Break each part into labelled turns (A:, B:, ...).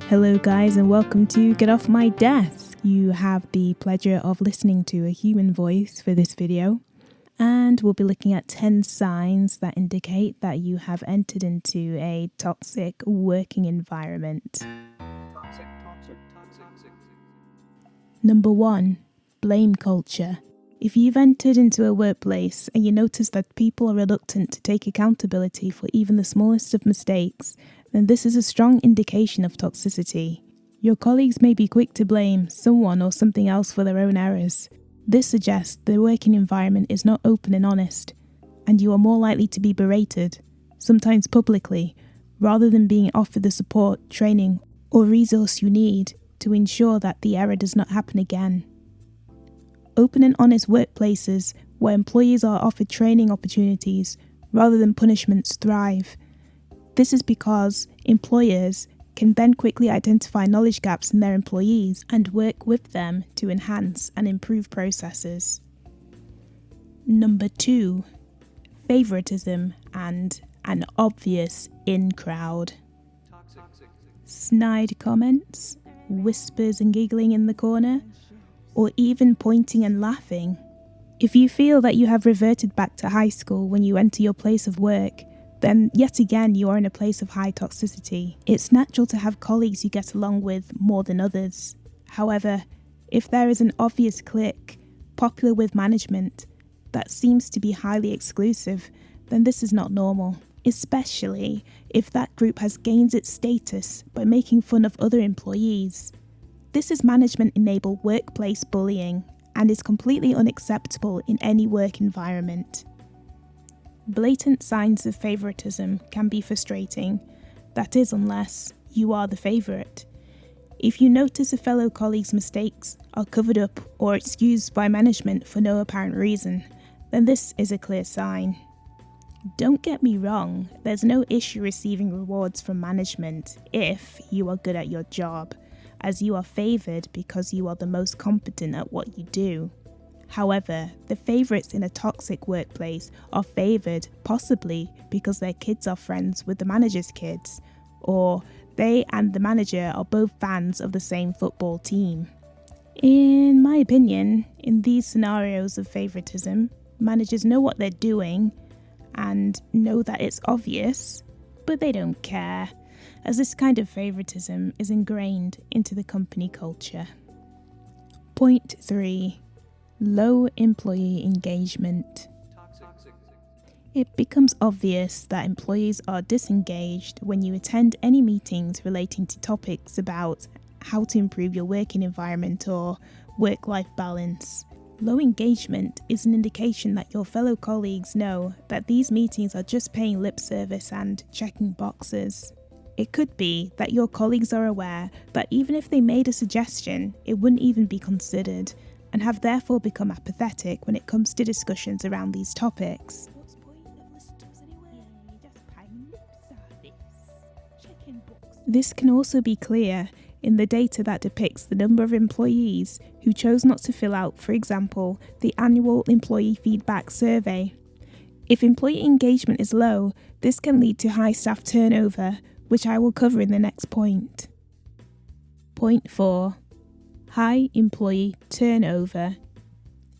A: Hello guys and welcome to Get Off My Desk. You have the pleasure of listening to a human voice for this video, and we'll be looking at 10 signs that indicate that you have entered into a toxic working environment.
B: Toxic.
A: Number 1. Blame culture. If you've entered into a workplace and you notice that people are reluctant to take accountability for even the smallest of mistakes, then this is a strong indication of toxicity. Your colleagues may be quick to blame someone or something else for their own errors. This suggests the working environment is not open and honest, and you are more likely to be berated, sometimes publicly, rather than being offered the support, training, or resource you need to ensure that the error does not happen again. Open and honest workplaces where employees are offered training opportunities rather than punishments thrive. This is because employers can then quickly identify knowledge gaps in their employees and work with them to enhance and improve processes. Number 2. Favouritism and an obvious in-crowd. Snide comments, whispers and giggling in the corner, or even pointing and laughing. If you feel that you have reverted back to high school when you enter your place of work, then yet again you are in a place of high toxicity. It's natural to have colleagues you get along with more than others. However, if there is an obvious clique, popular with management, that seems to be highly exclusive, then this is not normal, especially if that group has gained its status by making fun of other employees. This is management-enabled workplace bullying and is completely unacceptable in any work environment. Blatant signs of favouritism can be frustrating, that is unless you are the favourite. If you notice a fellow colleague's mistakes are covered up or excused by management for no apparent reason, then this is a clear sign. Don't get me wrong, there's no issue receiving rewards from management if you are good at your job, as you are favoured because you are the most competent at what you do. However, the favourites in a toxic workplace are favoured possibly because their kids are friends with the manager's kids, or they and the manager are both fans of the same football team. In my opinion, in these scenarios of favouritism, managers know what they're doing and know that it's obvious, but they don't care, as this kind of favouritism is ingrained into the company culture. Point 3. Low employee engagement. It becomes obvious that employees are disengaged when you attend any meetings relating to topics about how to improve your working environment or work-life balance. Low engagement is an indication that your fellow colleagues know that these meetings are just paying lip service and checking boxes. It could be that your colleagues are aware that even if they made a suggestion, it wouldn't even be considered, and have therefore become apathetic when it comes to discussions around these topics. This can also be clear in the data that depicts the number of employees who chose not to fill out, for example, the annual employee feedback survey. If employee engagement is low, this can lead to high staff turnover, which I will cover in the next point. Point 4. High employee turnover.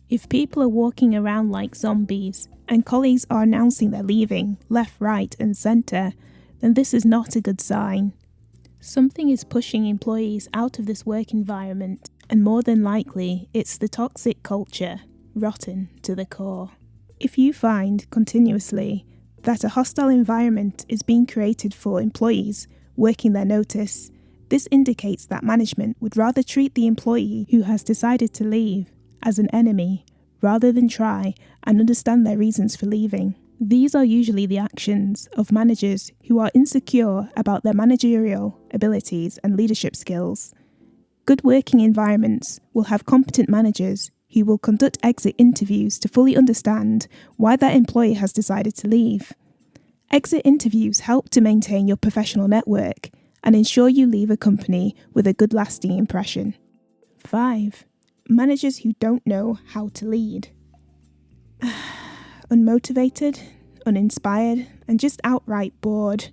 A: If people are walking around like zombies and colleagues are announcing they're leaving left, right and centre, then this is not a good sign. Something is pushing employees out of this work environment, and more than likely it's the toxic culture, rotten to the core. If you find continuously that a hostile environment is being created for employees working their notice, this indicates that management would rather treat the employee who has decided to leave as an enemy rather than try and understand their reasons for leaving. These are usually the actions of managers who are insecure about their managerial abilities and leadership skills. Good working environments will have competent managers who will conduct exit interviews to fully understand why that employee has decided to leave. Exit interviews help to maintain your professional network and ensure you leave a company with a good lasting impression. 5. Managers who don't know how to lead. Unmotivated, uninspired, and just outright bored.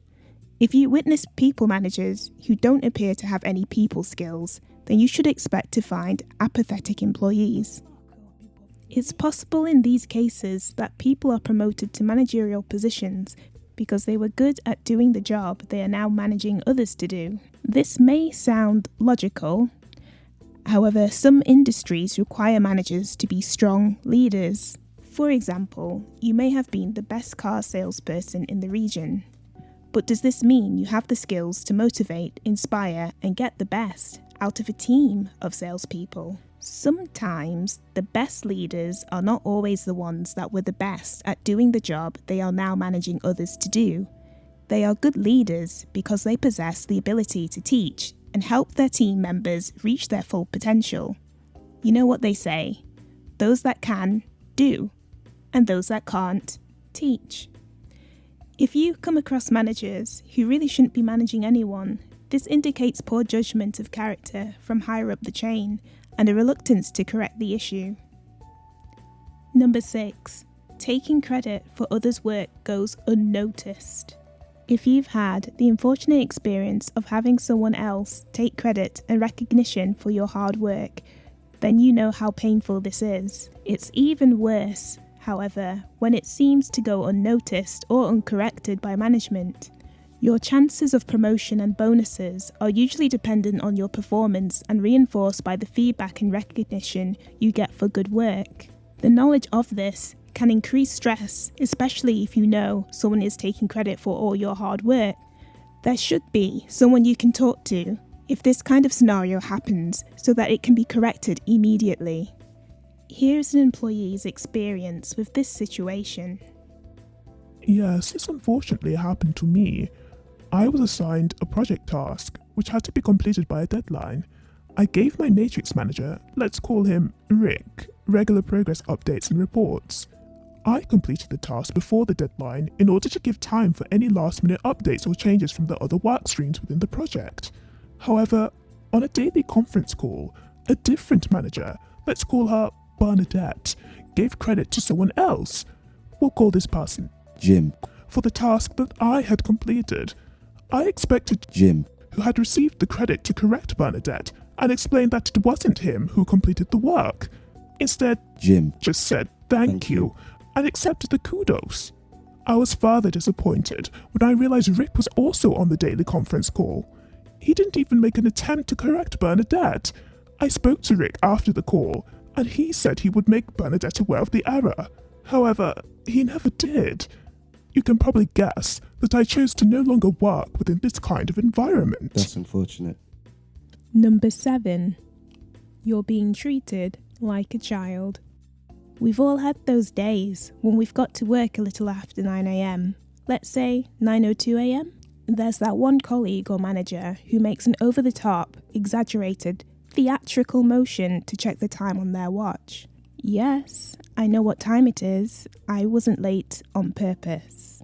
A: If you witness people managers who don't appear to have any people skills, then you should expect to find apathetic employees. It's possible in these cases that people are promoted to managerial positions because they were good at doing the job they are now managing others to do. This may sound logical. However, some industries require managers to be strong leaders. For example, you may have been the best car salesperson in the region. But does this mean you have the skills to motivate, inspire, and get the best out of a team of salespeople? Sometimes the best leaders are not always the ones that were the best at doing the job they are now managing others to do. They are good leaders because they possess the ability to teach and help their team members reach their full potential. You know what they say, those that can, do, and those that can't, teach. If you come across managers who really shouldn't be managing anyone, this indicates poor judgment of character from higher up the chain and a reluctance to correct the issue. Number 6. Taking credit for others' work goes unnoticed. If you've had the unfortunate experience of having someone else take credit and recognition for your hard work, then you know how painful this is. It's even worse, however, when it seems to go unnoticed or uncorrected by management. Your chances of promotion and bonuses are usually dependent on your performance and reinforced by the feedback and recognition you get for good work. The knowledge of this can increase stress, especially if you know someone is taking credit for all your hard work. There should be someone you can talk to if this kind of scenario happens so that it can be corrected immediately. Here's an employee's experience with this situation.
B: Yes, this unfortunately happened to me. I was assigned a project task which had to be completed by a deadline. I gave my matrix manager, let's call him Rick, regular progress updates and reports. I completed the task before the deadline in order to give time for any last-minute updates or changes from the other work streams within the project. However, on a daily conference call, a different manager, let's call her Bernadette, gave credit to someone else. We'll call this person
C: Jim,
B: for the task that I had completed. I expected
C: Jim,
B: who had received the credit, to correct Bernadette and explain that it wasn't him who completed the work. Instead,
C: Jim,
B: just said thank you and accepted the kudos. I was further disappointed when I realized Rick was also on the daily conference call. He didn't even make an attempt to correct Bernadette. I spoke to Rick after the call and he said he would make Bernadette aware of the error. However, he never did. You can probably guess that I chose to no longer work within this kind of environment.
C: That's unfortunate.
A: Number 7. You're being treated like a child. We've all had those days when we've got to work a little after 9 a.m. Let's say 9:02 a.m. There's that one colleague or manager who makes an over-the-top, exaggerated, theatrical motion to check the time on their watch. Yes, I know what time it is. I wasn't late on purpose.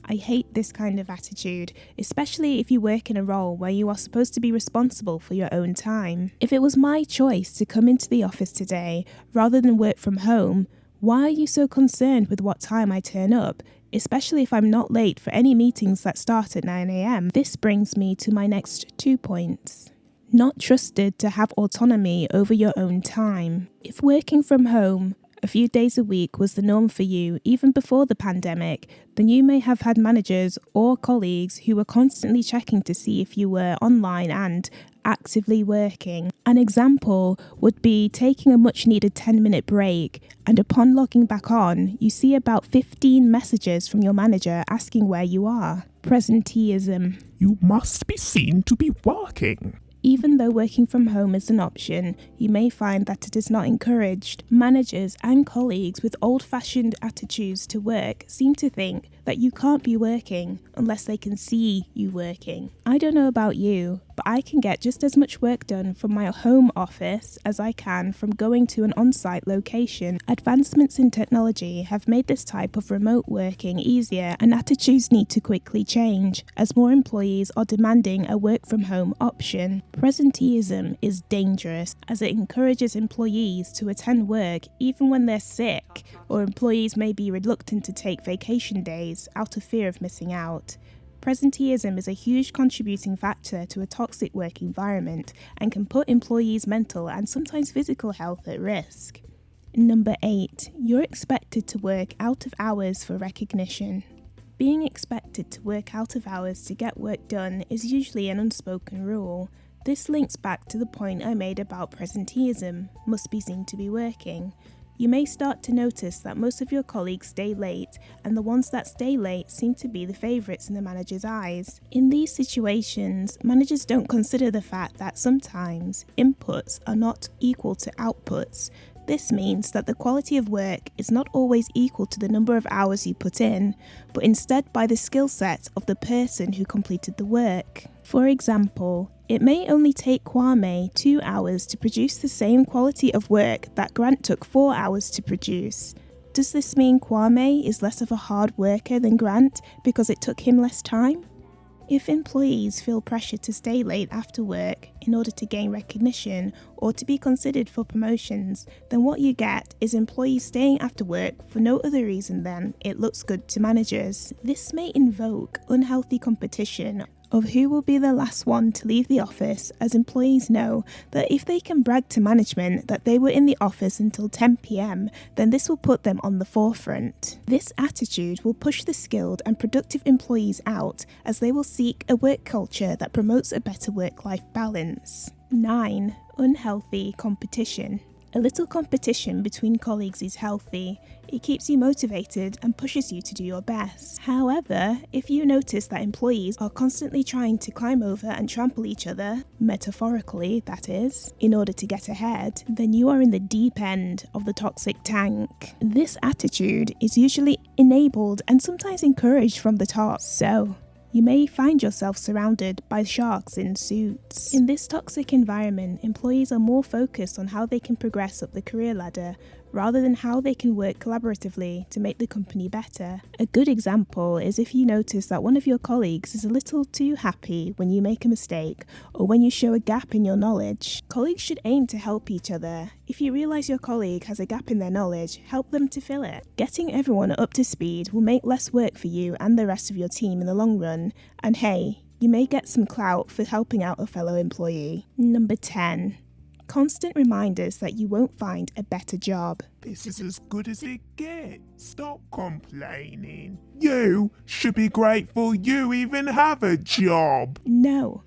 A: I hate this kind of attitude, especially if you work in a role where you are supposed to be responsible for your own time. If it was my choice to come into the office today rather than work from home, why are you so concerned with what time I turn up, especially if I'm not late for any meetings that start at 9 a.m? This brings me to my next 2 points. Not trusted to have autonomy over your own time. If working from home a few days a week was the norm for you even before the pandemic, then you may have had managers or colleagues who were constantly checking to see if you were online and actively working. An example would be taking a much needed 10-minute break, and upon logging back on, you see about 15 messages from your manager asking where you are. Presenteeism.
B: You must be seen to be working.
A: Even though working from home is an option, you may find that it is not encouraged. Managers and colleagues with old-fashioned attitudes to work seem to think that you can't be working unless they can see you working. I don't know about you, but I can get just as much work done from my home office as I can from going to an on-site location. Advancements in technology have made this type of remote working easier, and attitudes need to quickly change as more employees are demanding a work-from-home option. Presenteeism is dangerous as it encourages employees to attend work even when they're sick, or employees may be reluctant to take vacation days out of fear of missing out. Presenteeism is a huge contributing factor to a toxic work environment and can put employees' mental and sometimes physical health at risk. Number 8. You're expected to work out of hours for recognition. Being expected to work out of hours to get work done is usually an unspoken rule. This links back to the point I made about presenteeism, must be seen to be working. You may start to notice that most of your colleagues stay late, and the ones that stay late seem to be the favourites in the manager's eyes. In these situations, managers don't consider the fact that sometimes inputs are not equal to outputs. This means that the quality of work is not always equal to the number of hours you put in, but instead by the skill set of the person who completed the work. For example, it may only take Kwame 2 hours to produce the same quality of work that Grant took 4 hours to produce. Does this mean Kwame is less of a hard worker than Grant because it took him less time? If employees feel pressure to stay late after work in order to gain recognition or to be considered for promotions, then what you get is employees staying after work for no other reason than it looks good to managers. This may invoke unhealthy competition of who will be the last one to leave the office, as employees know that if they can brag to management that they were in the office until 10 p.m, then this will put them on the forefront. This attitude will push the skilled and productive employees out, as they will seek a work culture that promotes a better work-life balance. 9. Unhealthy competition. A little competition between colleagues is healthy. It keeps you motivated and pushes you to do your best. However, if you notice that employees are constantly trying to climb over and trample each other, metaphorically that is, in order to get ahead, then you are in the deep end of the toxic tank. This attitude is usually enabled and sometimes encouraged from the top. So, you may find yourself surrounded by sharks in suits. In this toxic environment, employees are more focused on how they can progress up the career ladder rather than how they can work collaboratively to make the company better. A good example is if you notice that one of your colleagues is a little too happy when you make a mistake or when you show a gap in your knowledge. Colleagues should aim to help each other. If you realise your colleague has a gap in their knowledge, help them to fill it. Getting everyone up to speed will make less work for you and the rest of your team in the long run, and hey, you may get some clout for helping out a fellow employee. Number 10. Constant reminders that you won't find a better job.
B: This is as good as it gets. Stop complaining. You should be grateful you even have a job.
A: No,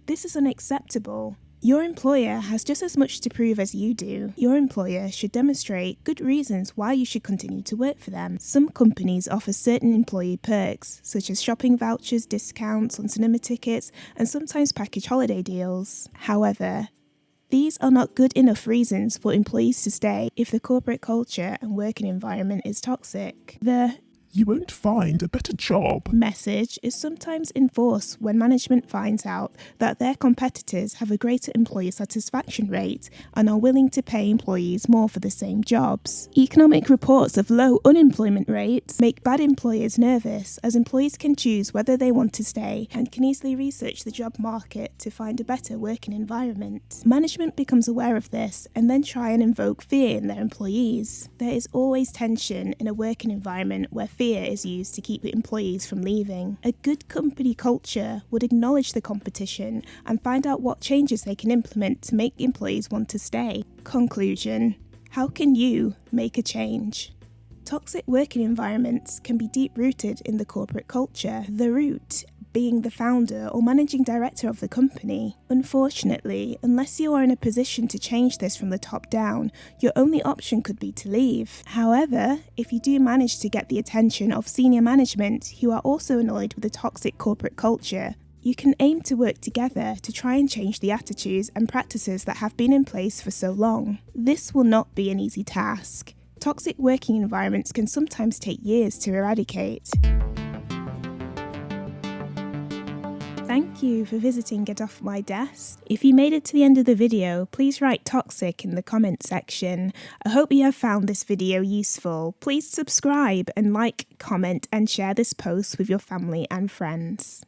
A: this is unacceptable. Your employer has just as much to prove as you do. Your employer should demonstrate good reasons why you should continue to work for them. Some companies offer certain employee perks, such as shopping vouchers, discounts on cinema tickets, and sometimes package holiday deals. However, these are not good enough reasons for employees to stay if the corporate culture and working environment is toxic. The
B: You won't find a better job
A: message is sometimes enforced when management finds out that their competitors have a greater employee satisfaction rate and are willing to pay employees more for the same jobs. Economic reports of low unemployment rates make bad employers nervous, as employees can choose whether they want to stay and can easily research the job market to find a better working environment. Management becomes aware of this and then try and invoke fear in their employees. There is always tension in a working environment where fear is used to keep employees from leaving. A good company culture would acknowledge the competition and find out what changes they can implement to make employees want to stay. Conclusion: how can you make a change? Toxic working environments can be deep-rooted in the corporate culture, the root being the founder or managing director of the company. Unfortunately, unless you are in a position to change this from the top down, your only option could be to leave. However, if you do manage to get the attention of senior management who are also annoyed with the toxic corporate culture, you can aim to work together to try and change the attitudes and practices that have been in place for so long. This will not be an easy task. Toxic working environments can sometimes take years to eradicate. Thank you for visiting Get Off My Desk. If you made it to the end of the video, please write toxic in the comment section. I hope you have found this video useful. Please subscribe and like, comment and share this post with your family and friends.